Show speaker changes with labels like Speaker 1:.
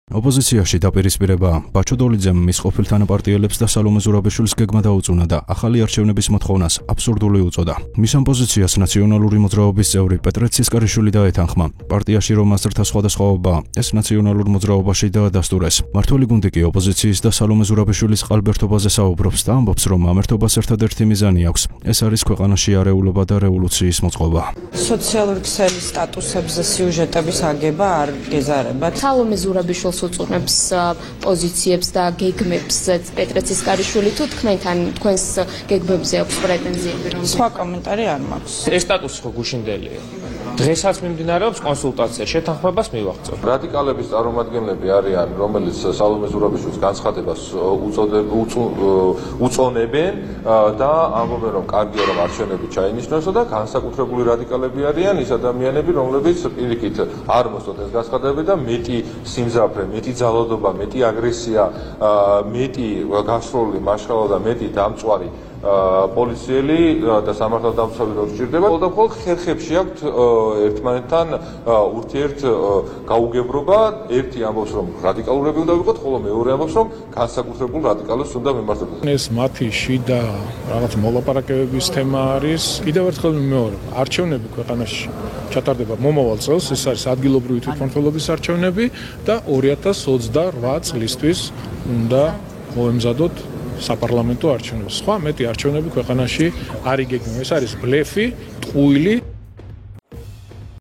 Speaker 1: ოპოზიციაში დაპირისპირებაა. ბაჩოდოლიძემ მის ყოფილ თანაპარტიელებს და სალომე ზურაბიშვილის გეგმა დაუწუნა და ახალი არჩევნების მოთხოვნას აბსურდული უწოდა. მის ამ პოზიციას ნაციონალური მოძრაობის წევრი პეტრე ცისკარიშვილი დაეთანხმა. პარტიაში რომ მასწრთა სხვადასხვაობაა, ეს ნაციონალურ მოძრაობაში დაადასტურეს. მართველი გუნდი კი ოპოზიციის და სალომე ზურაბიშვილის ყალბერთობაზე საუბრობს და ამბობს, რომ ამ ერთობას ერთადერთი მიზანი აქვს. ეს არის ქვეყანაში არეულობა და რევოლუციის მოწყობა.
Speaker 2: სოციალური ქსელის სტატუსებზე სიუჟეტების აგება არ გეზარებათ.
Speaker 3: სალომე ზურაბიშვილს უწუნებს პოზიციებს და გეგმებს პეტრე ცისკარიშვილი თუ თქვენს გეგმებზე აქვს პრეტენზიები რომ
Speaker 2: სხვა კომენტარი არ მაქვს.
Speaker 4: ეს სტატუსი ხო გუშინდელია. დღესაც მიმდინარეობს კონსულტაცია, შეთანხმებას მივაღწევ.
Speaker 5: რადიკალების წარმომადგენლები არიან, რომელიც სალომე ზურაბიშვილის განცხადებას უწონებენ და ამბობენ, რომ კარგია რომ არჩევნები ჩაინიშნოსო და განსაკუთრებული რადიკალები არიან ის ადამიანები, რომლებიც პირიქით არ მოსწონთ ეს განცხადებები და მეტი სიმძაფრე, მეტი ძალადობა, მეტი აგრესია, მეტი გასროლი მაშხალა და მეტი დამწვარი პოლიციელი და სამართალდამცავი რო სჭირდება, ყოველდღიურად ხერხებში აქვთ ერთმანეთთან ურთიერთ გაუგებრობა. ერთი ამბობს, რომ რადიკალურები უნდა ვიყოთ, ხოლო მეორე ამბობს, რომ განსაკუთრებულ რადიკალებს უნდა მიმართებოდეთ.
Speaker 6: ეს მათი შიდა რაღაც მოლაპარაკებების თემა არის. კიდევ ერთხელ მეორე, არჩევნები ქვეყანაში ჩატარდება მომავალ წელს, ეს არის ადგილობრივი თვითმმართველობის არჩევნები და 2028 წლისთვის უნდა მოემზადოთ საპარლამენტო არჩევნებს. სხვა მეტი არჩევნები ქვეყანაში არ იგეგმება. ეს არის ბლეფი, ტყუილი.